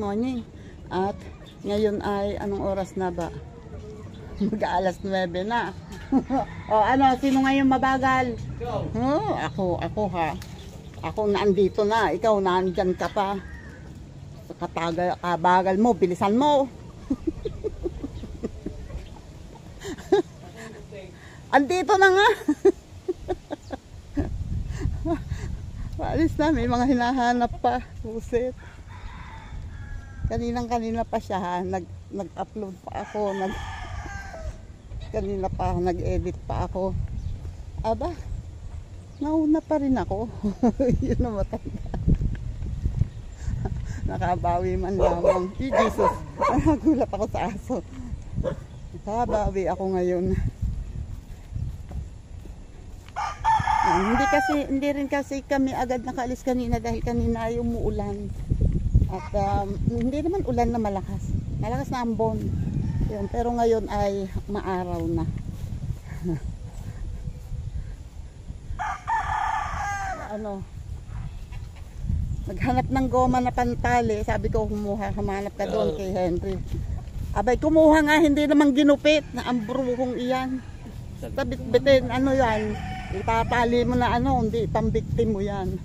morning. At ngayon ay anong oras na ba? Mag-alas 9 na. O ano, sino ngayon mabagal? Ako ha. Ako naandito na, ikaw naandyan ka pa. Kabagal mo, bilisan mo. Andito na nga. Maalis na, may mga hinahanap pa. Pusit. Kanina pa siya ha. Nag-upload pa ako. Kanina pa nag-edit pa ako. Aba, nauna pa rin ako. Yun na matanda. Nakabawi man lamang. Jesus, nagulat ako sa aso. Nakabawi ako ngayon. Hindi rin kasi kami agad nakaalis kanina dahil kanina ay umuulan. At hindi naman ulan na malakas. Malakas na ambon. Yun, pero ngayon ay maaraw na. Ano? Naghanap ng goma na pantali. Sabi ko humanap ka doon kay Henry. Abay, kumuha nga, hindi naman ginupit na ang bruhong iyan. Bit-bitin, ano yan? Itatali mo na ano, hindi pambiktim mo yan.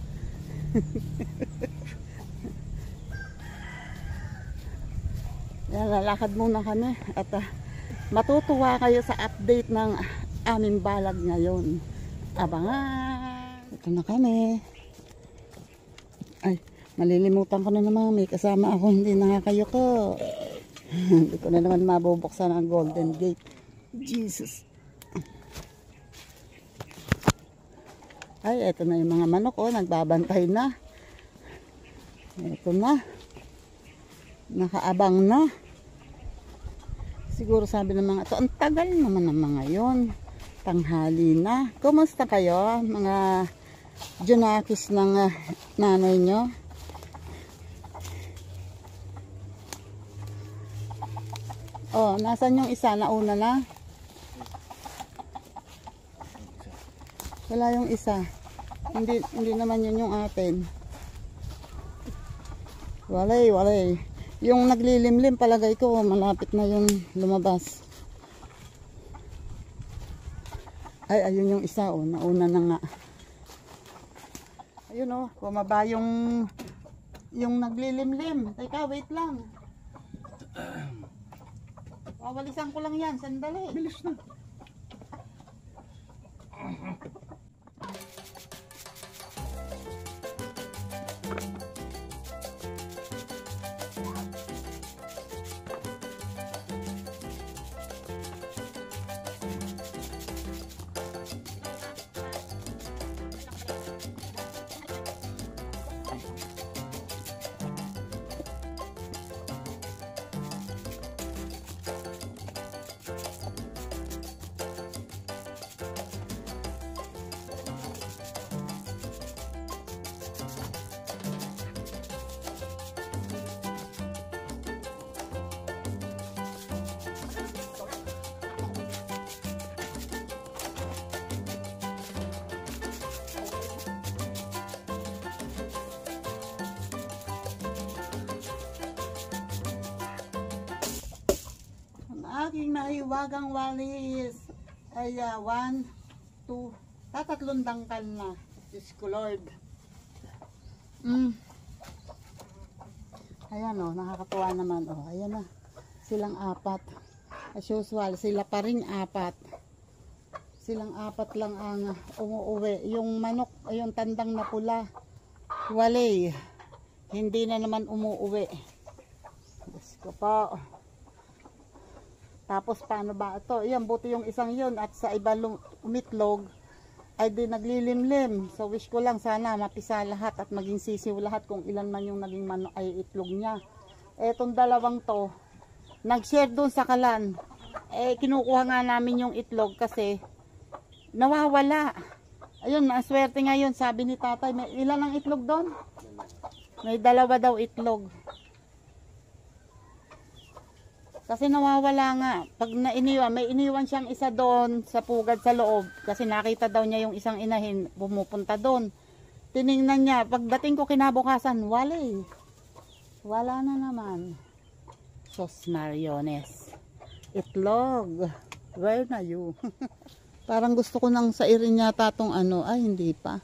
Yan, lalakad muna kami at matutuwa kayo sa update ng aming balag ngayon. Abangan! Ito na kami. Ay, malilimutan ko na naman, may kasama ako, hindi nakakayoko. Hindi ko na naman mabubuksan ang Golden Gate. Jesus! Ay, eto na yung mga manok, oh, nagbabantay na. Eto na. Nakaabang na. Siguro sabi ng mga ito, ang tagal naman ng mga yon. Tanghali na. Kumusta kayo, mga junakis ng nanay nyo? Oh, nasan yung isa? Nauna na? Wala yung isa. Hindi naman yun yung atin. Walay. Yung naglilimlim palagay ko, malapit na yung lumabas. Ay, ayun yung isa, oh. Nauna na nga. Ayun, oh. Bumaba yung naglilimlim. Teka, wait lang. Wawalisan ko lang yan. Sandali. Bilis na. Aking nahiwagang walis ay 1, 2, tatlong dangkal na. Diyos ko Lord. Ayan o, nakakatuwa naman o. Ayan na, silang apat. As usual, sila pa rin apat. Silang apat lang ang umuuwi. Yung manok, yung tandang na pula, walay. Hindi na naman umuuwi. Diyos ko po. Tapos paano ba ito? Yan, buti yung isang yun at sa iba umitlog ay di naglilimlim. So wish ko lang sana mapisa lahat at maging sisiw lahat kung ilan man yung naging ay itlog niya. Etong dalawang to, nag-share doon sa kalan. Kinukuha nga namin yung itlog kasi nawawala. Ayun, maswerte ngayon, sabi ni tatay. May ilan ang itlog doon? May 2 daw itlog. Kasi nawawala nga. Pag nainiwan, may iniwan siyang isa doon sa pugad sa loob. Kasi nakita daw niya yung isang inahin, pumupunta doon. Tiningnan niya, pagdating ko kinabukasan, wala eh. Wala na naman. Sos Mariones. Itlog. Where na you? Parang gusto ko nang sairin yata tong ano. Ay, hindi pa.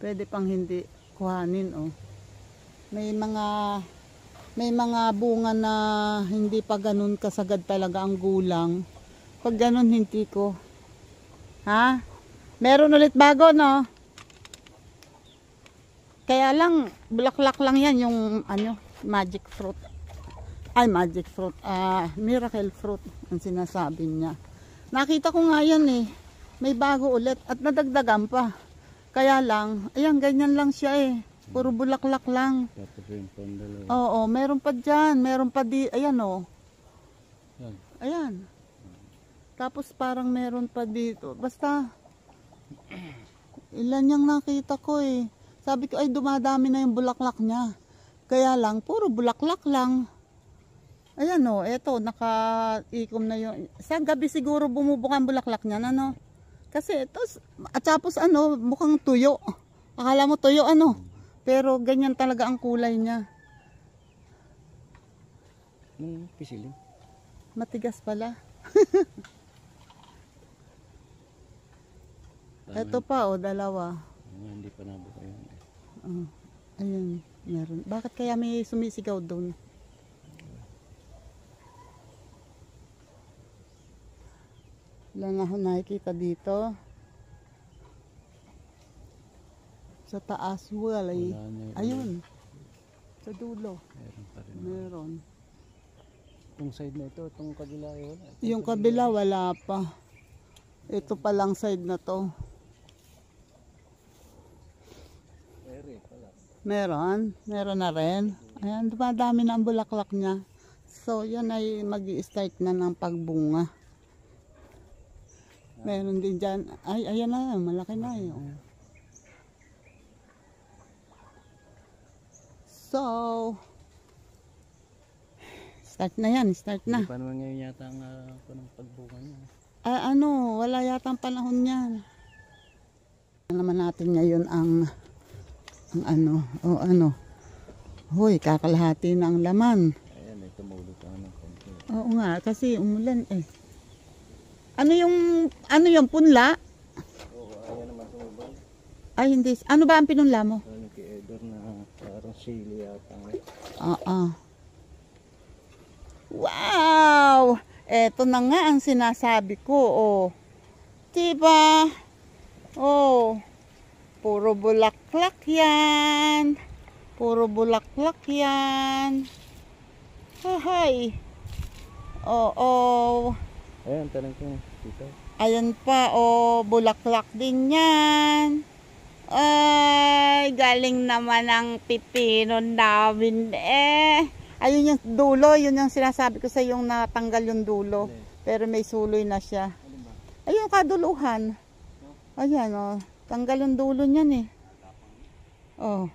Pwede pang hindi kuhanin, oh. May mga bunga na hindi pa ganun kasagad talaga ang gulang. Pag ganun, hindi ko. Ha? Meron ulit bago, no? Kaya lang, bulaklak lang yan yung ano, magic fruit. Ay, magic fruit. Miracle fruit ang sinasabi niya. Nakita ko nga yan eh. May bago ulit at nadagdagan pa. Kaya lang, ayan, ganyan lang siya eh. Puro bulaklak lang. Oo, meron pa dyan. Meron pa di, ayan oh. Ayan. Tapos parang meron pa dito. Basta, ilan yung nakita ko eh. Sabi ko ay dumadami na yung bulaklak niya. Kaya lang, puro bulaklak lang. Ayan o, eto, naka-ikom na yung... Sa gabi siguro bumubuka ang bulaklak niya, ano? Kasi ito, at tapos ano, mukhang tuyo. Akala mo tuyo ano? Pero ganyan talaga ang kulay niya. Pisilin. Matigas pala. Ito pa o, dalawa. Hindi pa nabuka yun. Ayun, meron. Bakit kaya may sumisigaw doon? Wala nga ako nakikita dito. Sa taas wala eh. Ayun. Sa dulo. Meron pa rin. Meron. Itong side na ito, itong kabila yun. Yung kabila wala pa. Ito pa lang side na to. Meron. Meron na rin. Ayan, dumadami na ang bulaklak niya. So, yan ay mag-i-start na ng pagbunga. Meron din dyan. Ay, ayan na. Malaki na yun. So, start na yan. Start na. Paano ngayon yata ang pagbunga niya? Ano, wala yata ang panahon yan. Naman natin ngayon ang ano, o ano. Hoy, kakalahati na ang laman. Ayan, may tumulog ka ng konti. Oo nga, kasi umulan eh. Ano yung punla? Oo, ayan naman tumulog. Ay, hindi. Ano ba ang pinunla mo? Ano kay Edor na parang sili yata. Oo. Wow! Eto na nga ang sinasabi ko, oh. Diba? Oh. Puro bulaklak yan. Puro bulaklak yan. Hahay. Oo. Ayan, tanong ko dito. Ayan pa, oh. Bulaklak din yan. Ay, galing naman ang pipino namin eh. Ayun yung dulo, yun yung sinasabi ko sa yung natanggal yung dulo. Pero may suloy na siya. Ayun, kaduluhan. Ayan, oh. Tanggal yung dulo niyan eh. Oh.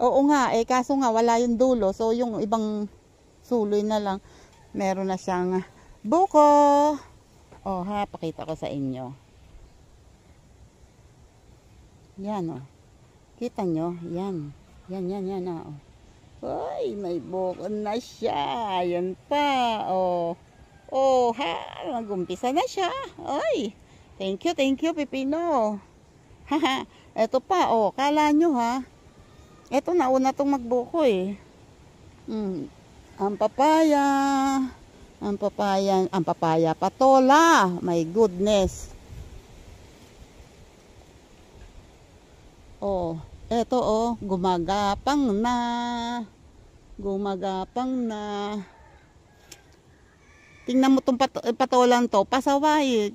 Oo nga, eh kaso nga wala yung dulo. So yung ibang suloy na lang. Meron na siyang buko. Oh ha, pakita ko sa inyo. Yan oh. Kita nyo? Yan. Yan oh. Ay, may buko na siya. Yan pa. Oh. Oh ha, nag-umpisa na siya. Ay. Thank you, Pipino. Haha, eto pa, oh, kala nyo ha. Eto nauna tong magbuko eh. Ang papaya, patola. My goodness. Oh, eto oh, gumagapang na. Tingnan mo tong patolan to, pasaway.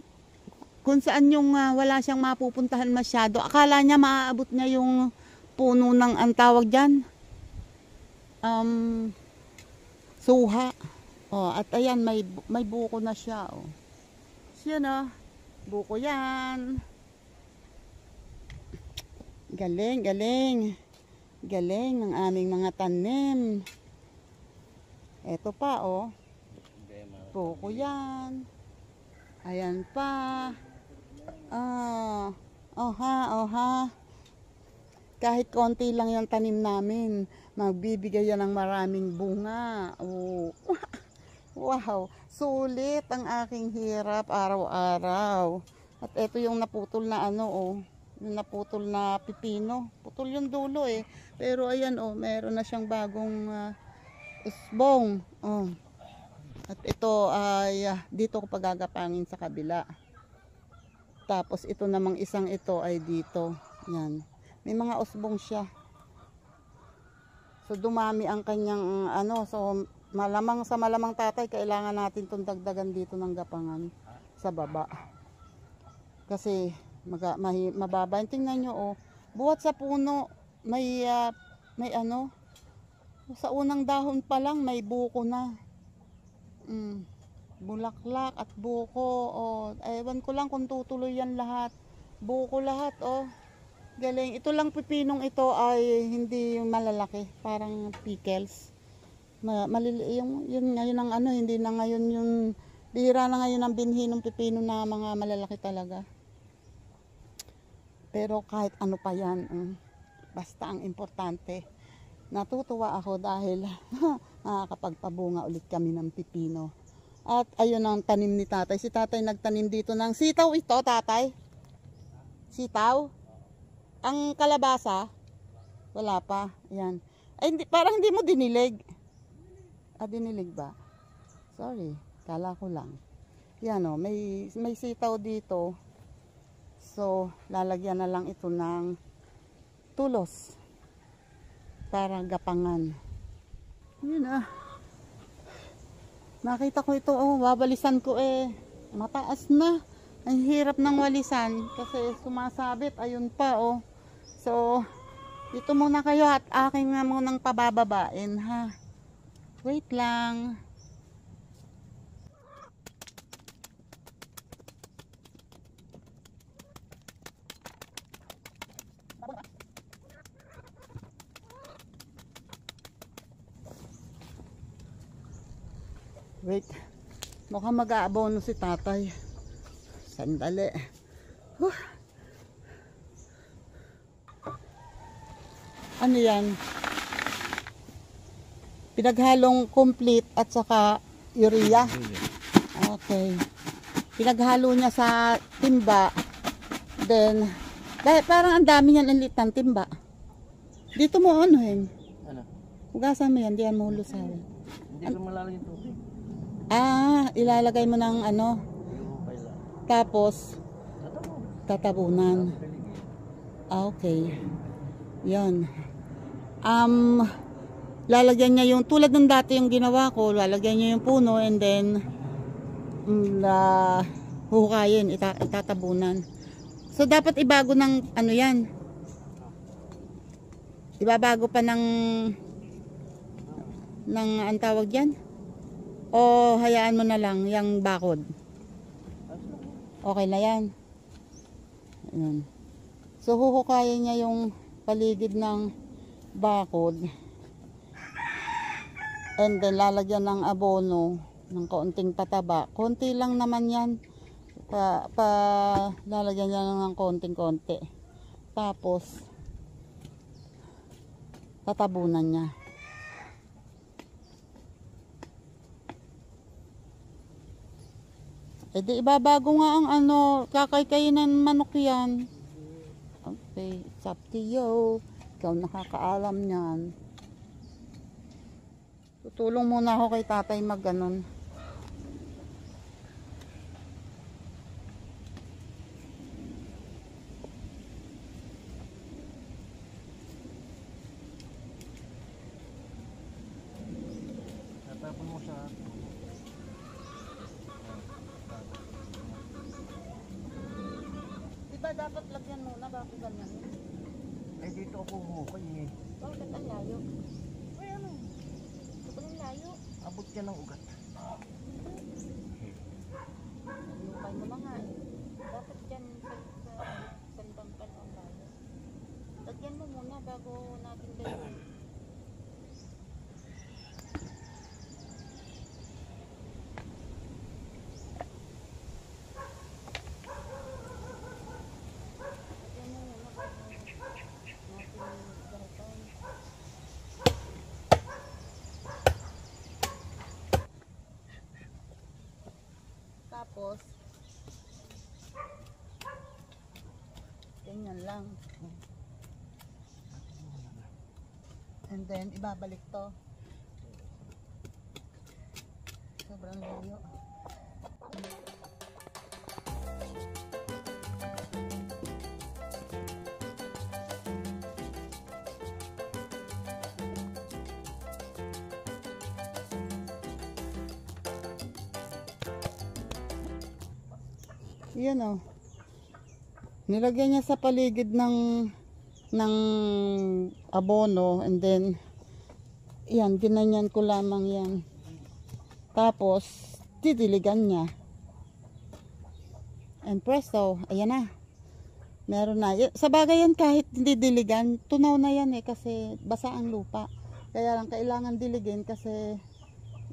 Kung saan yung wala siyang mapupuntahan masyado. Akala niya maaabot niya yung puno ng ang tawag dyan. Suha. Oh, at ayan, may buko na siya. Oh. Siya na. Buko yan. Galing. Galing ng aming mga tanim. Eto pa, oh. Buko yan. Ayan pa. Oh ha. Kahit konti lang yung tanim namin, magbibigay yan ng maraming bunga. Oh. Wow, sulit ang aking hirap araw-araw. At ito yung naputol na ano, oh, yung naputol na pipino. Putol yung dulo eh. Pero ayan, oh, meron na siyang bagong usbong. Oh. At ito ay dito ko pagagapangin sa kabila. Tapos ito namang isang ito ay dito. Yan. May mga usbong siya. So dumami ang kanyang ano, so malamang sa malamang tatay kailangan natin itong dagdagan dito ng gapangan sa baba. Kasi mababa. Tingnan nyo, oh, buhat sa puno may ano, sa unang dahon pa lang may buko na. Bulaklak at buko, oh, ewan ko lang kung tutuloy yan lahat. Buko lahat, oh. Galing. Ito lang pipinong ito ay hindi malalaki, parang pickles. Yun ngayon ang ano, hindi na ngayon yung bihira na ngayon ang binhi ng pipino na mga malalaki talaga. Pero kahit ano pa yan, basta ang importante, natutuwa ako dahil nakakapagpabunga ulit kami ng pipino. At ayun ang tanim ni tatay. Si tatay nagtanim dito ng sitaw ito, tatay. Sitaw? Ang kalabasa, wala pa. Yan. Ay, hindi, parang hindi mo dinilig. Dinilig ba? Sorry, kala ko lang. Yan o, may sitaw dito. So, lalagyan na lang ito ng tulos. Para gapangan. Yun ah. Nakita ko ito, oh, babalisan ko eh. Mataas na. Ang hirap ng walisan kasi sumasabit. Ayun pa, oh. So, dito muna kayo at aking nga munang pabababain, ha. Wait lang. Wait. Mukhang mag-aabono si tatay. Sandali. Ano yan? Pinaghalong complete at saka urea. Okay. Pinaghalo niya sa timba. Then, dahil parang ang dami niyan ang litang timba. Dito mo ano hen? Ano? Hugasan mo yan, diyan mo hulusan. Hindi ko malalim yung tubig. Ilalagay mo ng ano? Tapos, tatabunan. Okay. Yan. Lalagyan niya yung, tulad ng dati yung ginawa ko, lalagyan niya yung puno and then, huhukayin, itatabunan. So, dapat ibago ng, ano yan? Ibabago pa ng, ang tawag yan? O hayaan mo na lang yung bakod. Okay na yan. Ayan. So huhukayin niya yung paligid ng bakod. And then lalagyan ng abono ng kaunting pataba. Konti lang naman yan. Lalagyan niya lang ng konting-konti. Tapos tatabunan niya. E di ibabago nga ang ano, kakay-kayin ng manok yan. Okay, it's up to you. Ikaw nakakaalam niyan. Tutulong muna ako kay tatay mag ganon. Tatapon mo siya. Diba dapat lagyan muna bago ganyan? Ay dito ako humukay eh. Bakit ang layo? Ay ano? Sobrang layo. Abot ka ng ugat. Lukay mo na nga eh. Dapat dyan sa sandang pan ang layo. Lagyan mo muna bago natin gawin. Lagyan mo muna bago natin Tapos, ganyan lang. And then, ibabalik to. Sobrang layo. Yan o. Nilagyan niya sa paligid ng abono, and then yan, ginanyan ko lamang yan. Tapos didiligan niya. And presto, ayan na. Meron na. Sa bagay yan, kahit hindi diligan, tunaw na yan kasi basa ang lupa. Kaya lang kailangan diligin kasi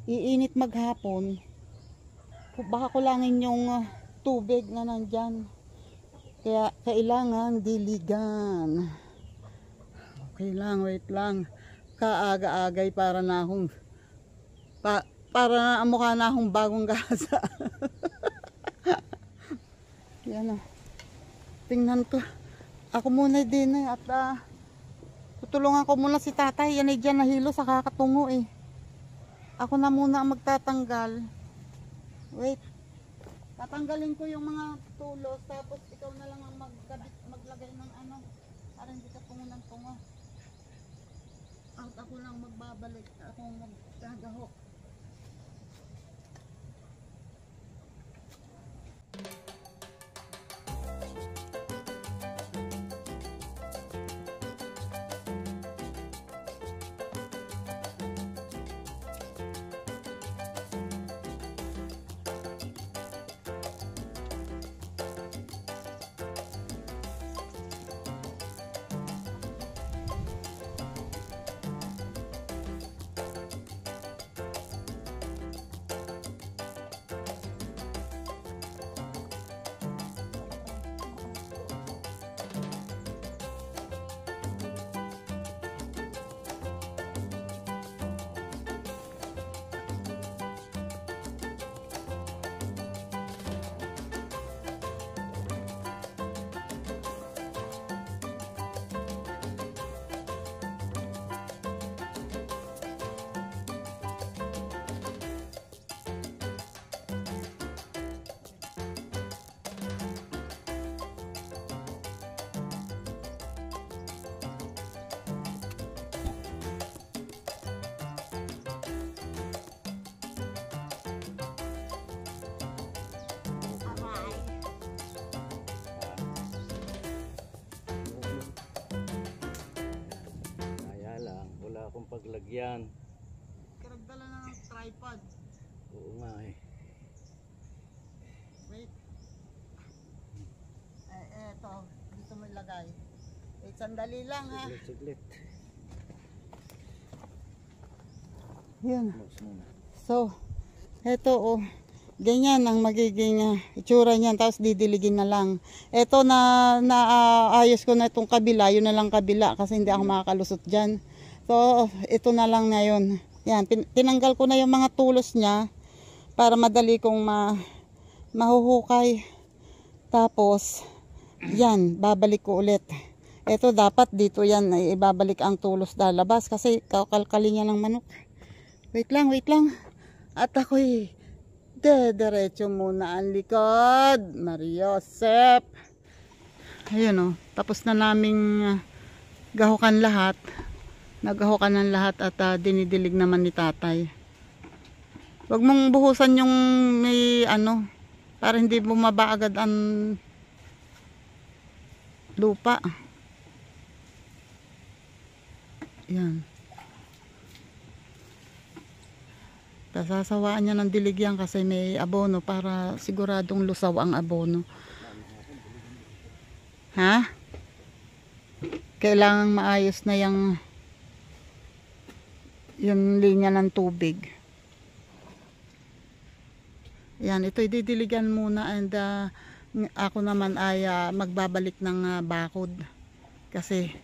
iinit maghapon. Baka kulangin yung tubig na nandyan. Kaya kailangan diligan. Okay lang, wait lang. Kaaga-agay para na akong para mukha na akong bagong gasa. Yan o. Tingnan ko. Ako muna din at tutulungan ko muna si tatay. Yan ay dyan nahilo sa kakatungo eh. Ako na muna ang magtatanggal. Wait. Tatanggalin ko yung mga tulos, tapos ikaw na lang ang maglagay ng ano, para hindi ka tungo. At ako lang magbabalik, ako magkagahok. Akong paglagyan. Karagdala na ng tripod. Oo nga eh. Wait. Eto, dito mo ilagay. Wait, sandali lang ha. Saglit. Yan. So, eto oh. Ganyan ang magiging itsura niyan, tapos didiligin na lang. Eto na ayos ko na itong kabila, yun na lang kabila kasi hindi ako makakalusot dyan. So, ito na lang ngayon. Yan, tinanggal ko na yung mga tulos niya para madali kong mahuhukay. Tapos, yan, babalik ko ulit. Ito dapat dito yan, ibabalik ang tulos lalabas kasi kakalkali niya ng manok. Wait lang. At ako'y diretso muna ang likod. Mariosep. Ayun o, tapos na naming gahukan lahat. Naghahukan ng lahat at dinidilig naman ni tatay. Huwag mong buhusan yung may ano, para hindi bumaba agad ang lupa. Yan. Sasawaan niya ng diligyan kasi may abono para siguradong lusaw ang abono. Ha? Kailangang maayos na yung linya ng tubig. Yan, ito didiligan muna and ako naman ay magbabalik ng bakod. Kasi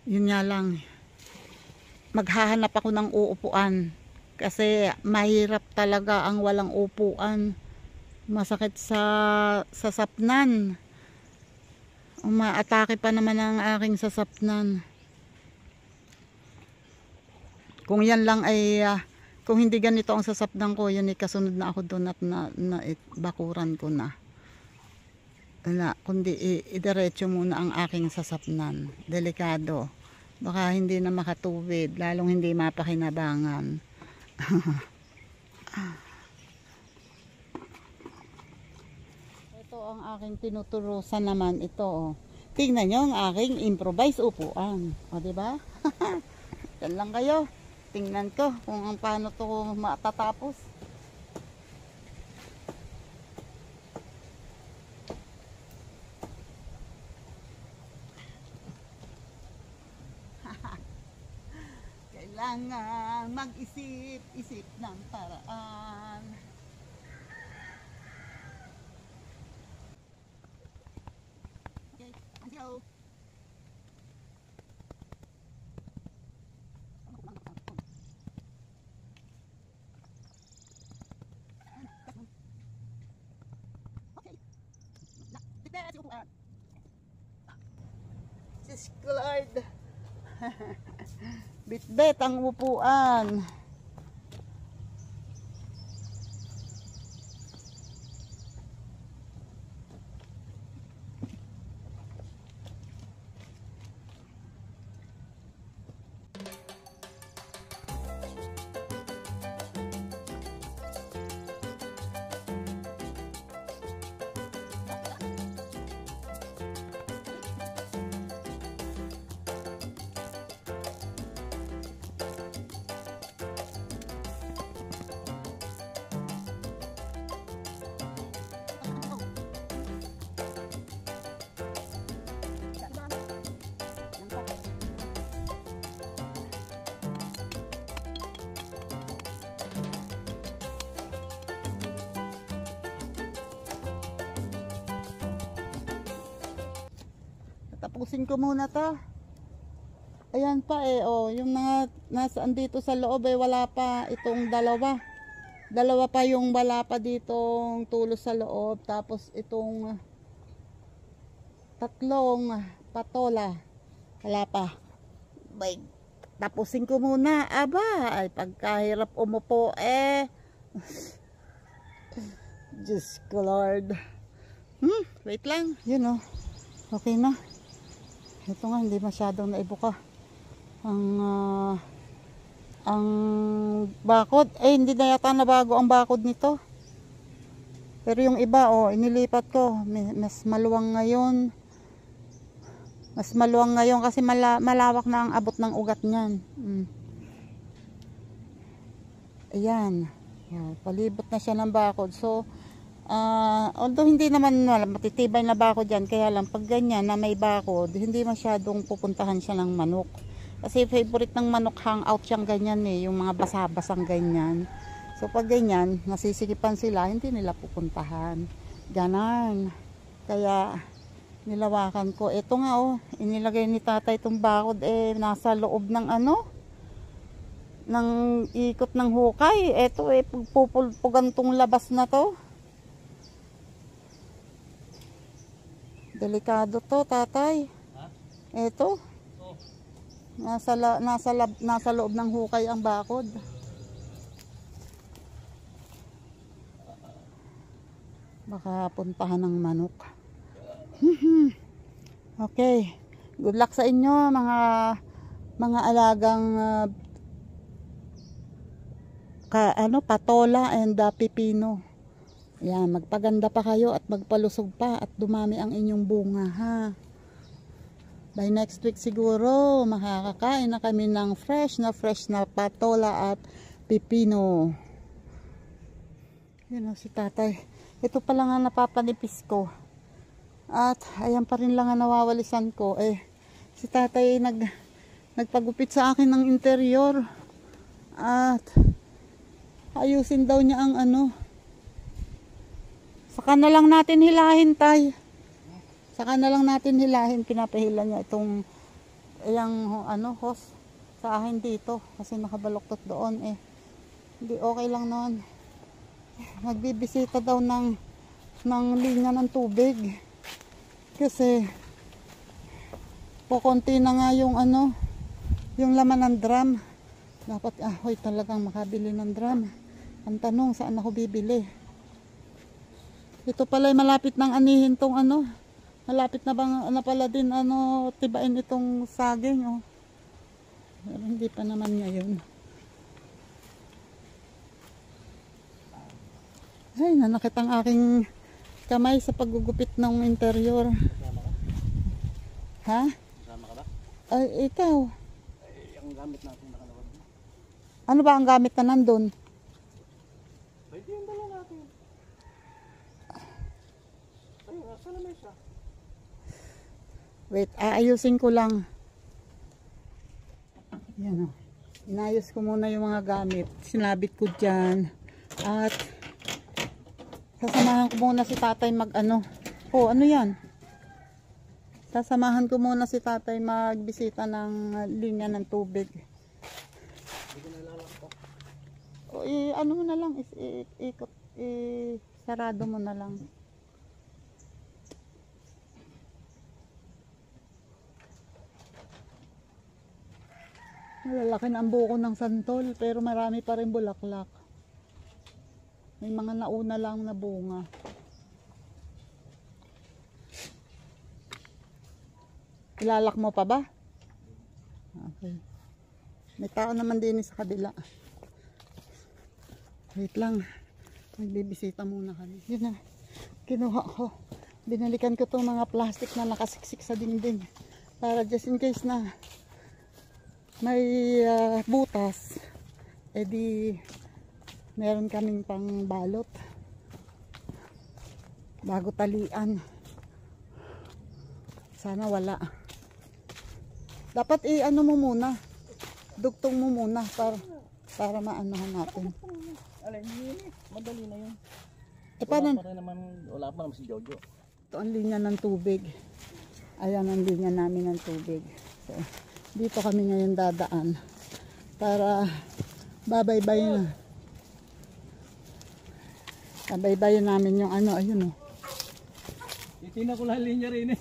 yun nga lang, maghahanap ako ng uupuan. Kasi mahirap talaga ang walang upuan. Masakit sa sapnan. Umaatake pa naman ang aking sasapnan. Kung yan lang ay kung hindi ganito ang sasapnan ko, yan ay kasunod na ako doon at bakuran ko na. Wala, kundi idiretso muna ang aking sasapnan. Delikado. Baka hindi na makatuwid, lalong hindi mapakinabangan. Ito ang aking tinuturusan naman, ito oh. Tingnan nyo ang aking improvise upuan. O diba? Yan lang kayo. Tingnan ko kung paano to matatapos. Kailangan mag-isip-isip ng paraan. Okay, let's go. Diyos ko Lord. Bitbit ang upuan. Tapusin ko muna to. Ayan pa oh, yung mga nasaan dito sa loob wala pa itong dalawa. Dalawa pa yung wala pa ditong tulos sa loob. Tapos itong tatlong patola. Wala pa. Bay, tapusin ko muna. Aba, ay pagkahirap umupo Diyos ko Lord. Wait lang. Yun okay na. Ito nga, hindi masyadong naibuka ang bakod. Hindi na yata nabago ang bakod nito. Pero yung iba, inilipat ko. Mas maluwang ngayon. Mas maluwang ngayon kasi malawak na ang abot ng ugat niyan. Ayan. Palibot na siya ng bakod. So, although hindi naman matitibay na bakod yan, kaya lang pag ganyan na may bakod, hindi masyadong pupuntahan siya ng manok. Kasi favorite ng manok hangout siyang ganyan yung mga basa-basang ganyan. So pag ganyan, nasisikipan sila, hindi nila pupuntahan. Ganon. Kaya nilawakan ko. Ito nga inilagay ni tatay itong bakod nasa loob ng ng ikot ng hukay. Ito pupulpugan tong labas na to. Delikado to, tatay. Ito. Nasa loob ng hukay ang bakod. Baka puntahan ng manok. Okay. Good luck sa inyo mga alagang patola and pipino. Yan, magpaganda pa kayo at magpalusog pa at dumami ang inyong bunga, ha. By next week siguro, makakakain na kami ng fresh na patola at pipino. Yun si tatay. Ito pala nga napapanipis ko. At ayan pa rin lang ang nawawalisan ko. Si tatay nagpagupit sa akin ng interior. At ayusin daw niya ang saka na lang natin hilahin, tay. Saka na lang natin hilahin. Pinapahila niya itong hose sa akin dito. Kasi nakabaluktot doon Hindi okay lang noon. Nagbibisita daw ng ng linya ng tubig. Kasi kukunti na nga yung ano, yung laman ng drum. Dapat ahoy talagang makabili ng drum. Ang tanong, saan ako bibili? Ito pala ay malapit ng anihin tong ano. Malapit na bang na pala din ano, tibain itong saging, oh. Pero hindi pa naman ngayon. Ay, nanakit ang aking kamay sa paggugupit ng interior. Ha? Kasama ka ba? Ay, ikaw. Ay, ang gamit natin nakalawag. Ano ba ang gamit na nandun? Pwede yung dala natin. Ay, nasa na may siya. Wait, aayusin ko lang. Yan o. Inayos ko muna yung mga gamit. Sinabit ko dyan. At sasamahan ko muna si tatay mag ano. Oh, ano yan? Sasamahan ko muna si tatay magbisita ng linya ng tubig. Hindi ko nalalak po. O, ano mo na lang. Ikot. Sarado mo na lang. Malalaki na ang buko ng santol pero marami pa rin bulaklak. May mga nauna lang na bunga. Ilalak mo pa ba? Okay. May tao naman din sa kabila. Wait lang. Magbibisita muna kami. Yun na. Kinuha ko. Binalikan ko itong mga plastic na nakasiksik sa dingding. Para just in case na may butas, edi meron kaming pang balot bago talian. Sana wala. Dapat ano mo muna, dugtong mo muna para maanohan natin. Alay, madali na yun. Paano? Wala pa naman si Jojo. Ito ang linya ng tubig. Ayan ang linya namin ng tubig. So, dito kami ngayon dadaan para babaybayin namin yung ano, ayun, oh. Titina ko lang linya rin eh.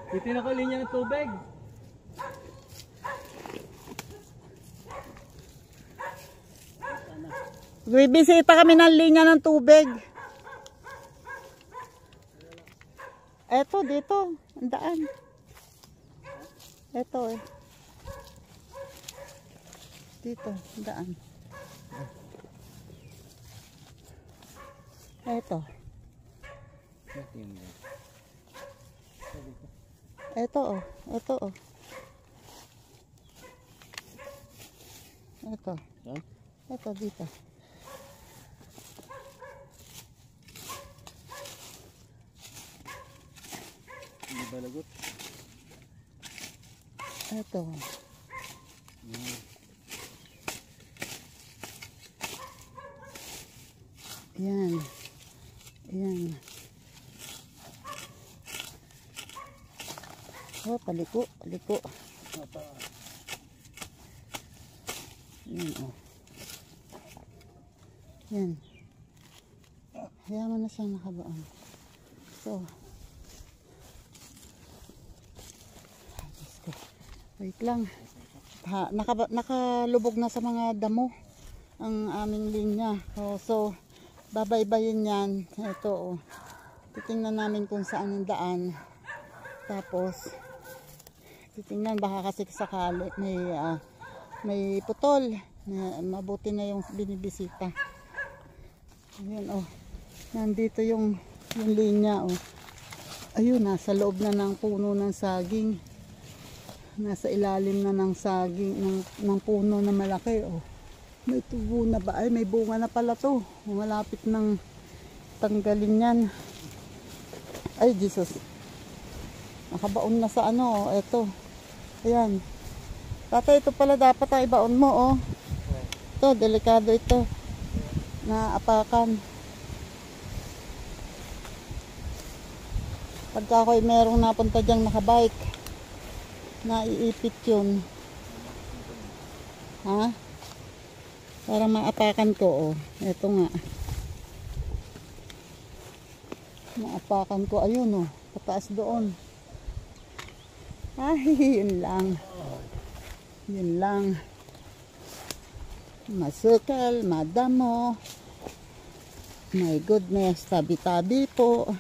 Titina ko linya ng tubig. Bibisita kami ng linya ng tubig. Eto, dito, ang daan. Eto eh. Dito, daan. Eto. Eto oh. Eto oh. Eto. Eto dito. Hindi ba lagot? Eto. Yan. Yan. Oh, paliko, paliko. Yan, oh. Yan. Hayaan mo na siyang nakabaon. So, wait lang. Nakalubog na sa mga damo ang aming linya. So babaybayin yan. Ito, oh. Titingnan namin kung saan yung daan. Tapos titingnan baka kasi sakali may putol. Mabuti na yung binibisita. Ayan, oh. Nandito yung linya, oh. Ayun, nasa loob na ng puno ng saging. Nasa ilalim na ng saging ng puno na malaki, oh. May tubo na ba? Ay, may bunga na pala to. Malapit ng tanggalin yan. Ay, Jesus. Nakabaon na sa ano, oh. Ito. Ayan. Tatay, ito pala dapat ay baon mo, oh. Ito, delikado ito. Naapakan. Pagka ako'y merong napunta dyang nakabike, naiipit yun. Ha? Para maapakan ko, oh. Ito nga. Maapakan ko, ayun oh, pataas doon. Ay, yun lang. Yun lang. Masukal, madamo. My goodness, tabi-tabi po.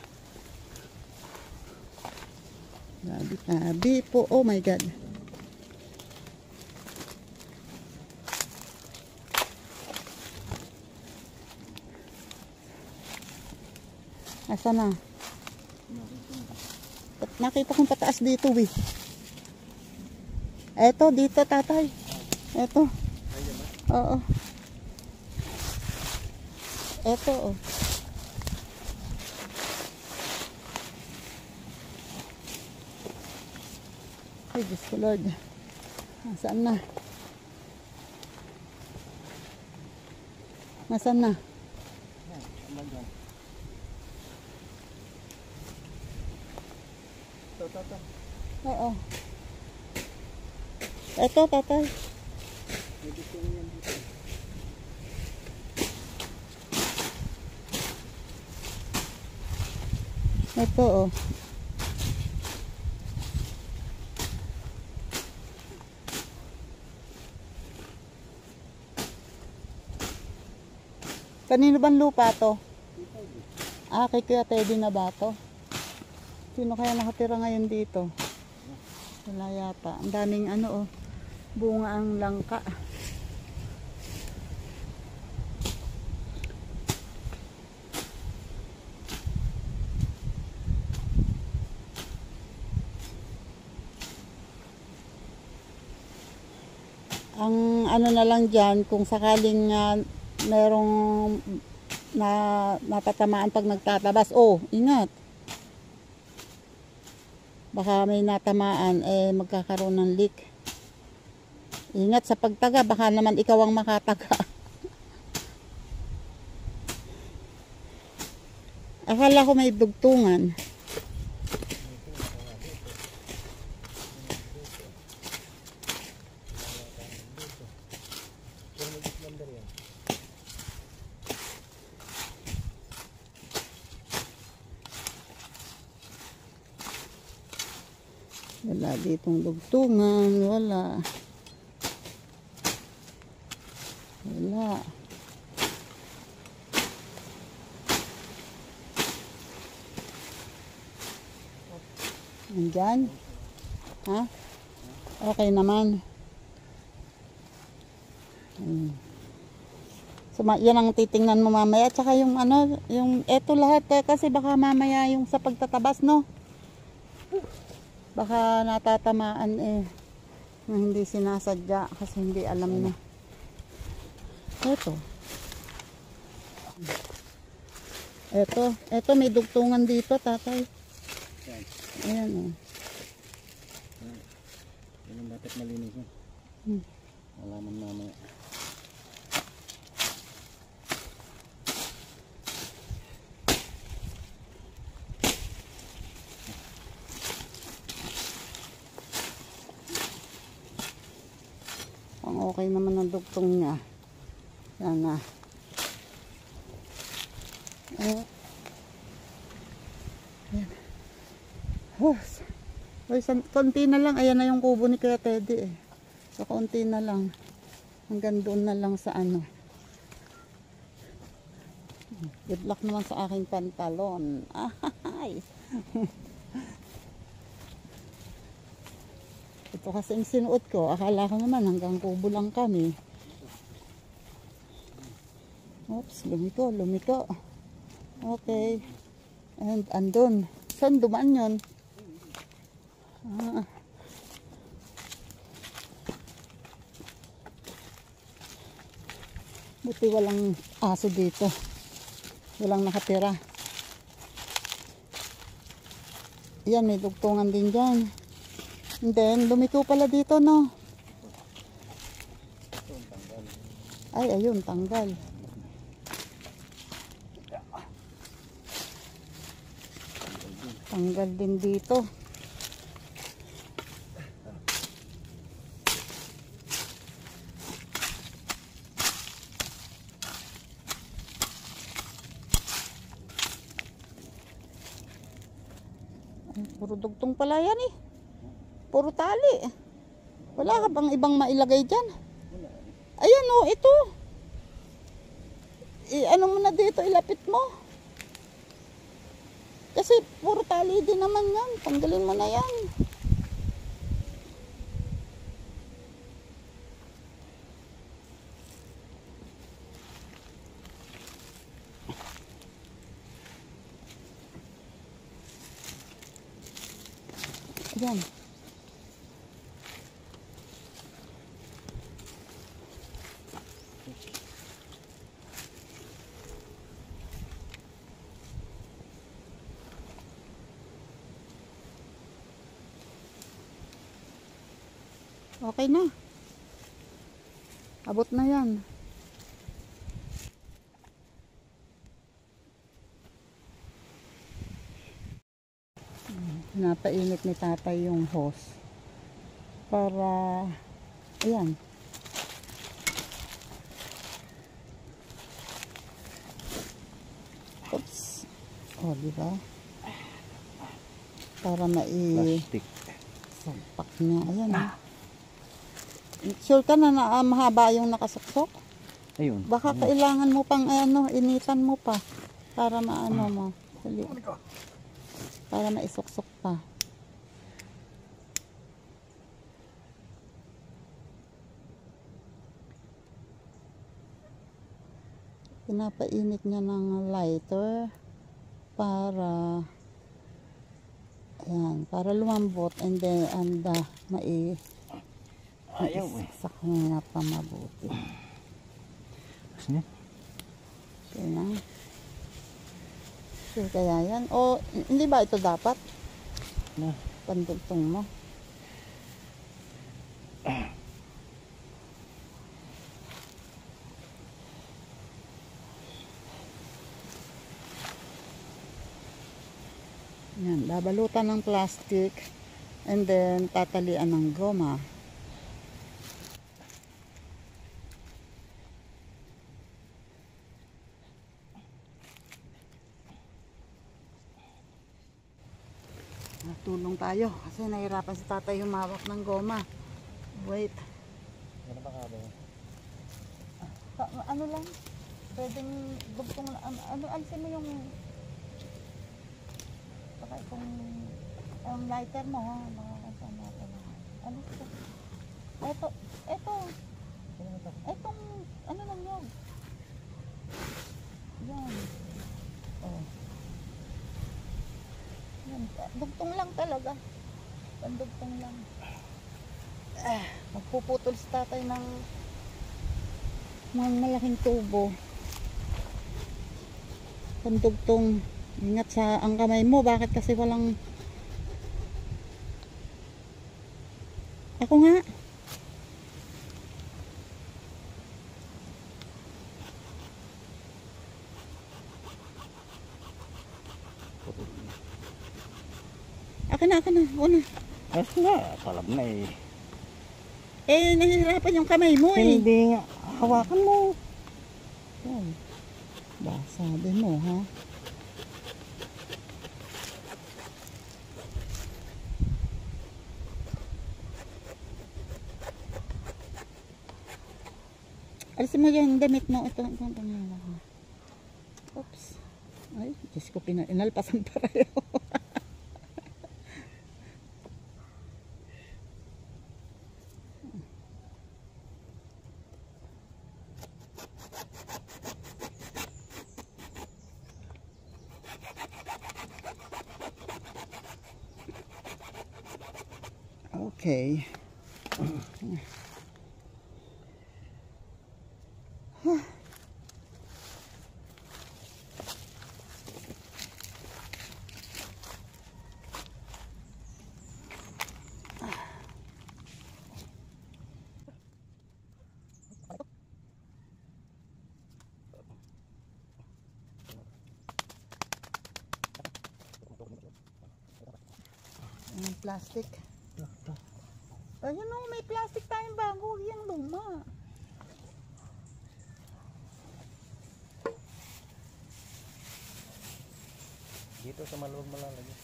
Tabi-tabi po, oh my God. Asa na? Nakita kong pataas dito, eh. Eto, dito, tatay. Eto. Oo. Eto, oh. Ay, Diyos ko, Lord. Nasaan na? Nasaan na? Oo. Eto, tatay. Ito, oh. Kanino bang lupa to? Ah, kay Kuya Teddy na ba to? Sino kaya nakatira ngayon dito? Wala yata. Ang daming ano, oh. Bunga ang langka. Ang ano na lang dyan, kung sakaling merong natatamaan pag nagtatabas, oh, ingat. Baka may natamaan, magkakaroon ng leak. Ingat sa pagtaga, baka naman ikaw ang makataga. Akala ko may dugtungan. Wala ditong dugtungan, wala. Wala. Andyan? Ha? Okay naman. So, yan ang titingnan mo mamaya. Tsaka yung ano, yung eto lahat kasi baka mamaya yung sa pagtatabas, no? Baka natatamaan na hindi sinasadya kasi hindi alam na. Eto may dugtungan dito, tatay. Ayan, oh. Yan ang dapat malinis, no? Alaman mamaya. Ang okay naman ang dugtong niya. Sana. Ayan. Konti na lang. Ayan na yung kubo ni Kuya Teddy, eh. So, konti na lang. Hanggang doon na lang sa ano. Good luck naman sa aking pantalon. Ay. Ito kasi yung sinuot ko. Akala ko naman hanggang kubo lang kami. Oops, lumiko. Okay. And andun. Saan dumaan yun? Buti walang aso dito. Walang nakatira. Yan, may dugtungan din dyan. And then, lumiko pala dito, no? Ay, ayun, tanggal. Tanggal din dito. Puro dugtong pala yan eh. Puro tali. Wala ka bang ibang mailagay dyan? Ayan o, ito. Ano mo na dito, ilapit mo. Kasi puro tali din naman yan. Tanggalin mo na yan. Ayan. Okay na. Abot na yan. Napainit ni tatay yung hose. Para, ayan. Oops. O, diba? Para Plastic. sampak niya. Ayan. Sure ka na mahaba yung nakasuksok? Ayun. Baka kailangan mo pang initan mo pa para maano mo. Dali. Para maisuksok pa. Pinapainit niya ng lighter para ayan, para lumambot and then Ayaw eh. saknya pa mabuti. Kasi Okay na. Sure kaya yan? O hindi ba ito dapat? na. Pandugtong mo. Yan, babalutan ng plastic and then tatalian ng goma. Tulong tayo kasi nahirapan si tatay humawak ng goma. Wait. Ano ba ka ba? Ano lang? Pwedeng dugtong alisin mo yung baka itong lighter mo ha. Baka kasama natin. Ano ito? Etong ano lang yun? Yan. Oh. Yan. Dugtong lang talaga. Pandugtong lang. Magpuputol si tatay ng mga malaking tubo. Pandugtong. Ingat sa ang kamay mo. Bakit kasi walang ako nga. Akin na. Una. Kasi nga, talab na eh. Nahihirapan yung kamay mo eh. Hindi nga, hawakan mo. Yan. Sabi mo ha. Alisin mo yung damit mo. Ito pangalawa ko. Oops. Ay, Diyos ko, inalpasan pareho. Okay. Plastic. Ayun o, may plastic tayong bago. Yung luma. Dito sa maluwag malalagay.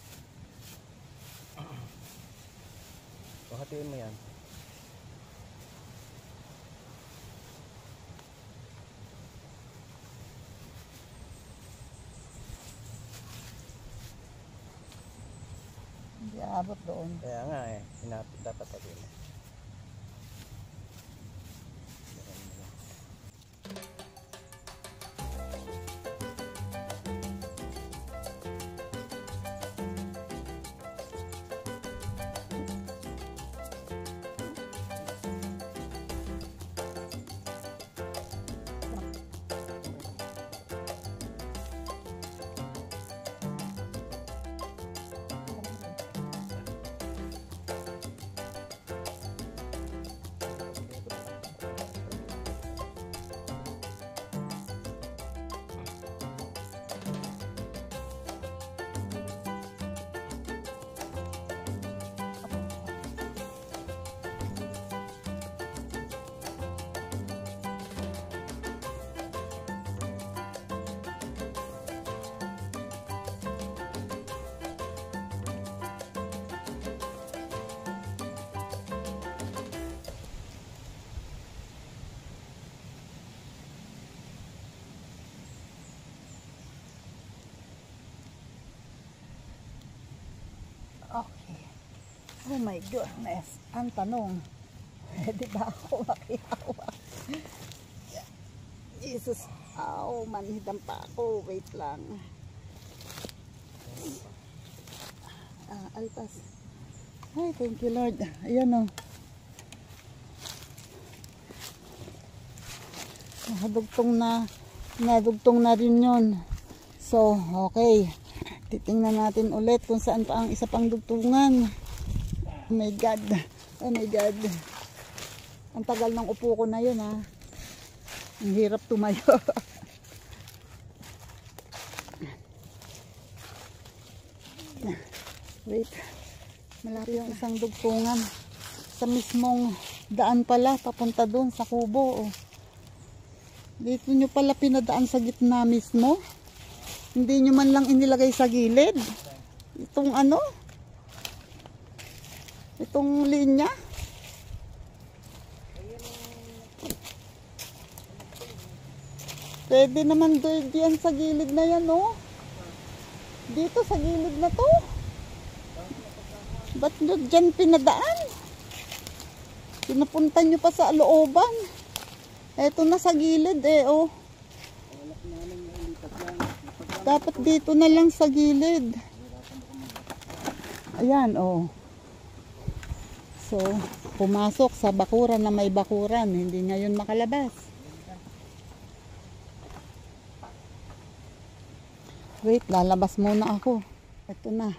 Hatiin mo yan. Hindi aabot doon. Kaya nga eh, dapat hatiin mo. Okay. Oh my goodness. Ang tanong, pwede ba ako makihawak? Jesus. Oh, manhidang pa ako. Wait lang. Alpas. Ay, thank you Lord. Ayan o. Nadugtong na rin yun. So, okay. Titingnan natin ulit kung saan pa ang isa pang dugtungan. Oh my God. Oh my God. Ang tagal ng upo ko na yun ha. Ang hirap tumayo. Wait. Malapit yung isang dugtungan. Sa mismong daan pala. Papunta dun sa kubo. Oh. Dito nyo pala pinadaan sa gitna mismo. Hindi nyo man lang inilagay sa gilid. Itong ano? Itong linya. Pwede naman diyan sa gilid na yan, oh. Dito sa gilid na to. Ba't nyo dyan pinadaan? Pinapunta nyo pa sa looban. Eto na sa gilid, eh, oh. Dapat dito na lang sa gilid. Ayan, oh. So, pumasok sa bakuran na may bakuran. Hindi ngayon makalabas. Wait, lalabas muna ako. Ito na.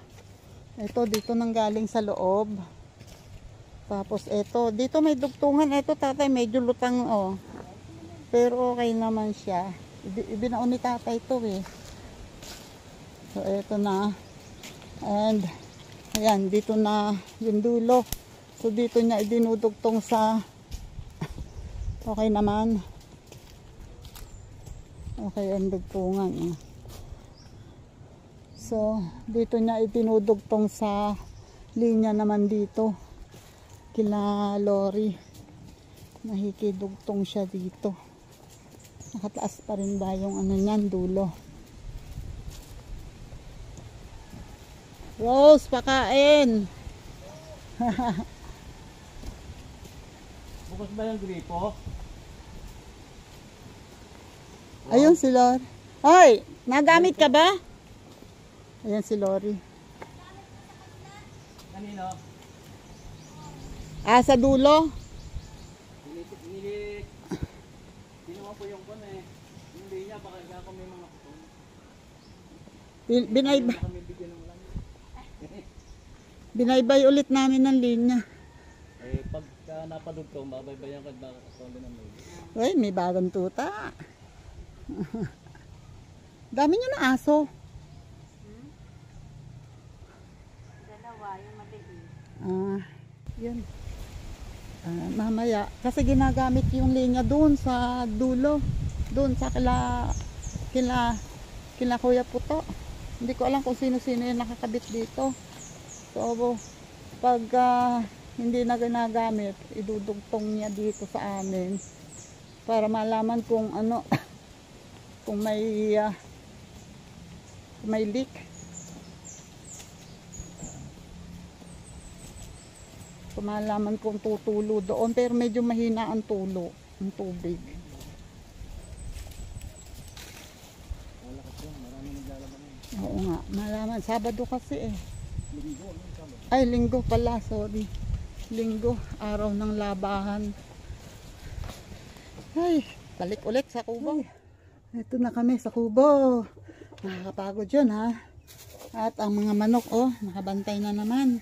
Ito, dito nang galing sa loob. Tapos, ito. Dito may dugtungan. Ito, tatay, medyo lutang, oh. Pero okay naman siya. Ibinaon ni tatay ito, eh. So, ito na. And, ayan, dito na yung dulo. So, dito niya idinudugtong sa okay naman. Okay, ang dugtungan. Eh. So, dito niya idinudugtong sa linya naman dito. Kila lorry. Nakikidugtong siya dito. Nakataas pa rin ba yung ano niyan, dulo. Rose, pakain. Bukas ba yung gripo? Ayun si Lori. Hoy, nagamit ka ba? Ayan si Lori. Kanino? Sa dulo. Kinuha po yung kon eh. Hindi niya, baka ako may mga kon. Binaybay ulit namin ng linya. Eh, pagka napadugtong, babaybayan ka at baka katawan din ang may. Uy, may bagong tuta. Dami nyo na aso. Dalawa, yung maliit. Yun. Mamaya. Kasi ginagamit yung linya doon sa dulo. Doon sa kila Kuya Puto. Hindi ko alam kung sino-sino yung nakakabit dito. So, pag hindi na ginagamit, idudugtong niya dito sa amin para malaman kung ano kung may leak. Kung malaman kung tutulo doon, pero medyo mahina ang tulo ng tubig. Oo nga, malaman. Sabado kasi eh. Ay, linggo pala, sorry. Linggo, araw ng labahan. Ay, balik ulit sa kubo. Ito na kami sa kubo. Nakakapagod yun ha. At ang mga manok, oh, nakabantay na naman.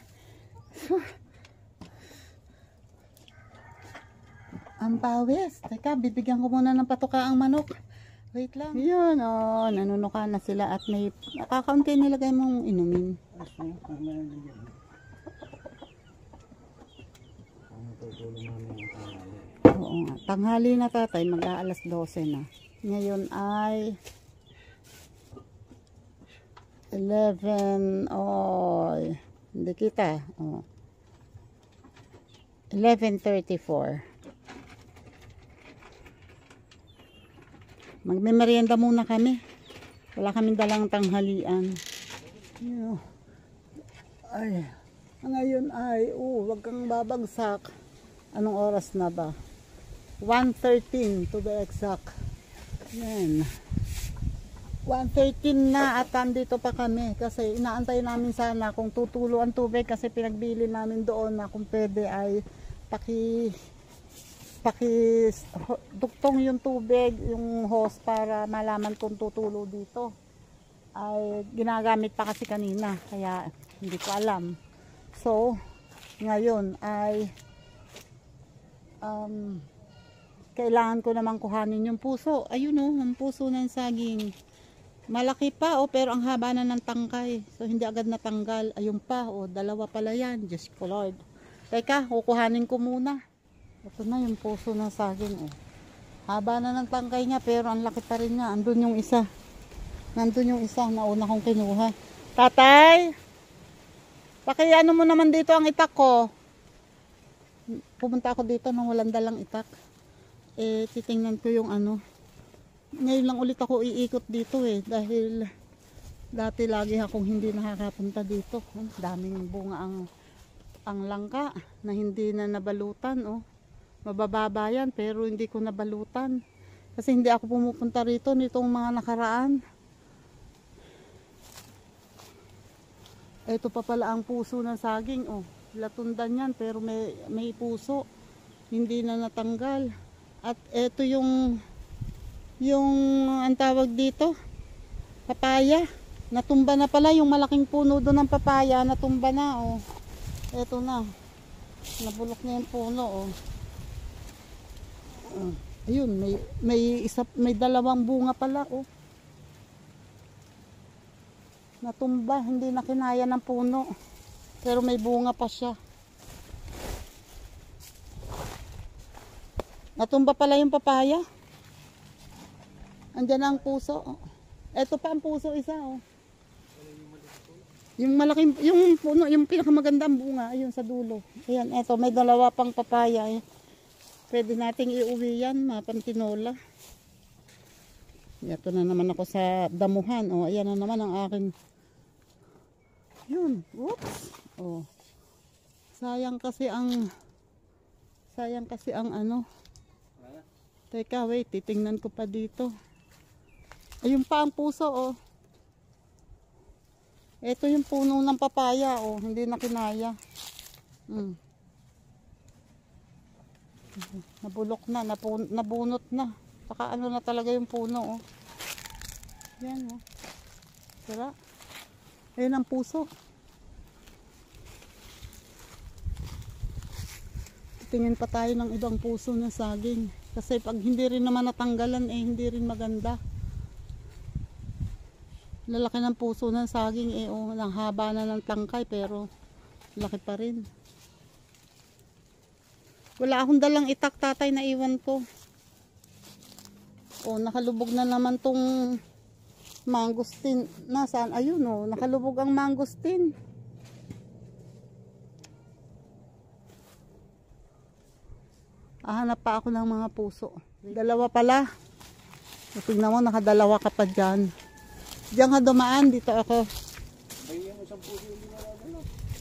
Ang pawis. Teka, bibigyan ko muna ng patuka ang manok. Wait lang. Yun, oh, nanunuka na sila at may nakakaunti nilagay mong inumin. Oo nga. Tanghali na tatay, mag-aalas 12 na. Ngayon ay 11, oh, hindi kita. Oh. 11:34. Magme-merienda muna kami. Wala kaming dalang tanghalian. Ay, ngayon ay, wag kang babagsak. Anong oras na ba? 1:13 to be exact. Yan. 1:13 na at andito pa kami kasi inaantay namin sana kung tutulo ang tubig kasi pinagbili namin doon na kung pwede ay duktong yung tubig, yung hose para malaman kung tutulo dito. Ay ginagamit pa kasi kanina kaya hindi ko alam. So ngayon ay kailangan ko namang kuhanin yung puso. Ayun oh, ang puso ng saging. Malaki pa oh, pero ang haba na ng tangkay. So hindi agad natanggal. Ayun pa oh, dalawa pala yan. Diyos ko Lord. Teka, kukuhanin ko muna. Ito na yung puso ng saging oh. Haba na ng tangkay niya pero ang laki pa rin niya. Andun yung isa. Nandun yung isa na una kong kinuha. Tatay! Pakiano mo naman dito ang itak ko. Pumunta ako dito nang walang dalang itak. Eh, titingnan ko yung ano. Ngayon lang ulit ako iikot dito eh. Dahil dati lagi akong hindi nakakapunta dito. Daming bunga ang langka na hindi na nabalutan oh. Mabababa yan pero hindi ko nabalutan. Kasi hindi ako pumupunta rito nitong mga nakaraan. Ito pa pala ang puso ng saging oh. Latundan yan pero may puso. Hindi na natanggal. At ito yung ang tawag dito, papaya. Natumba na pala yung malaking puno doon ng papaya, natumba na oh. Ito na. Nabulok na yung puno oh. Ayun, may dalawang bunga pala oh. Natumba, hindi na kinaya ng puno. Pero may bunga pa siya. Natumba pala yung papaya. Andiyan ang puso. Ito pa ang puso isa oh. Yung malaking, yung puno, yung pinakamagandang bunga, ayun sa dulo. Ayan, eto, may dalawa pang papaya eh. Pwede nating iuwi yan, mapantinola. Ito na naman ako sa damuhan. Oh, ayan na naman ang aking. Yun, whoops. Oh. Sayang kasi ang ano. Teka, wait, titingnan ko pa dito. Ayun pa ang puso, oh. Ito yung puno ng papaya, oh. Hindi na kinaya. Nabulok na, nabunot na. Saka ano na talaga yung puno, oh. Yan, oh. Sira. Ayun ang puso. Tingin pa tayo ng ibang puso ng saging. Kasi pag hindi rin naman natanggalan, eh hindi rin maganda. Lalaki ng puso ng saging, eh oh, ang haba na ng tangkay, pero laki pa rin. Wala akong dalang itak tatay na iwan ko. Oh, nakalubog na naman tong mangosteen. Nasaan? Ayun oh, nakalubog ang mangosteen. Hahanap pa ako ng mga puso. Dalawa pala. Tingnan mo, nakadalawa ka pa dyan. Diyan ka dumaan, dito ako.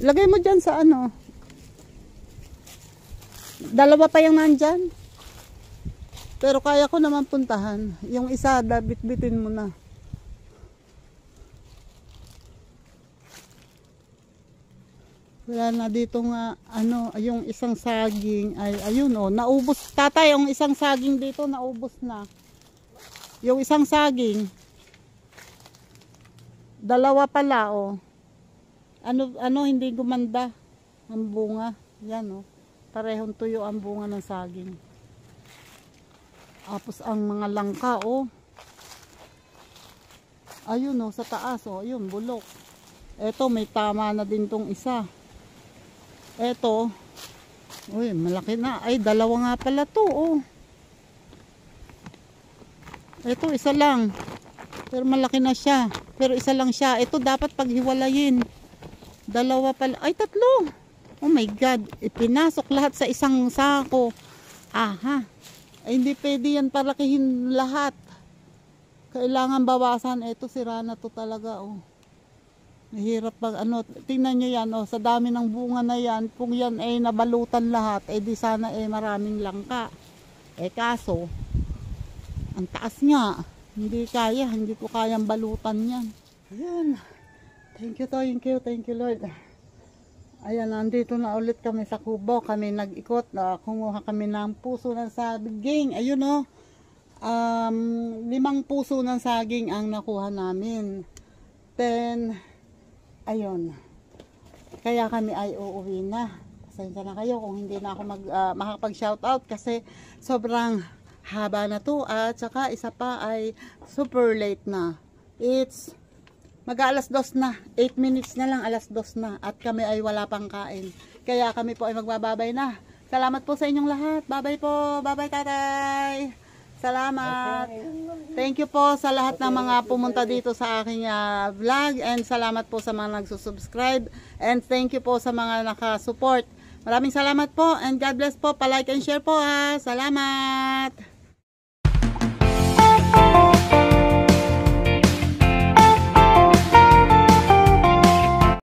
Lagay mo dyan sa ano. Dalawa pa yung nandyan. Pero kaya ko naman puntahan. Yung isa, bit-bitin mo na. Wala na dito nga, ano, yung isang saging, ay, ayun o, naubos. Tatay, yung isang saging dito, naubos na. Yung isang saging, dalawa pala o. Ano, hindi gumanda ang bunga. Yan o, parehong tuyo ang bunga ng saging. Tapos ang mga langka o. Ayun o, sa taas o, ayun, bulok. Eto, may tama na din tong isa. Eto, uy, malaki na. Ay, dalawa nga pala to, oh. Eto, isa lang. Pero malaki na siya. Pero isa lang siya. Ito dapat paghiwalayin. Dalawa pala. Ay, tatlo. Oh my God. Ipinasok lahat sa isang sako. Aha. Ay, hindi pwede yan palakihin lahat. Kailangan bawasan. Eto, sira na to talaga, oh. Mahirap pag ano, tingnan nyo yan, oh, sa dami ng bunga na yan, kung yan ay nabalutan lahat, eh di sana eh maraming langka. Eh kaso, ang taas nga, hindi kaya, hindi ko kayang balutan yan. Ayan, thank you Lord. Ayan, nandito na ulit kami sa kubo, kami nag-ikot, kumuha kami ng puso ng saging, ayun oh, 5 puso ng saging ang nakuha namin. Then, ayun, kaya kami ay uuwi na. Pasensya na kayo kung hindi na ako makapag-shoutout kasi sobrang haba na to at saka isa pa ay super late na. It's mag-alas 2 na, 8 minutes na lang, alas 2 na at kami ay wala pang kain. Kaya kami po ay magbababay na. Salamat po sa inyong lahat. Bye-bye po. Bye-bye tatay. Salamat. Thank you po sa lahat ng mga pumunta dito sa aking vlog and salamat po sa mga nagsusubscribe and thank you po sa mga nakasupport. Maraming salamat po and God bless po. Pa-like and share po ha. Salamat.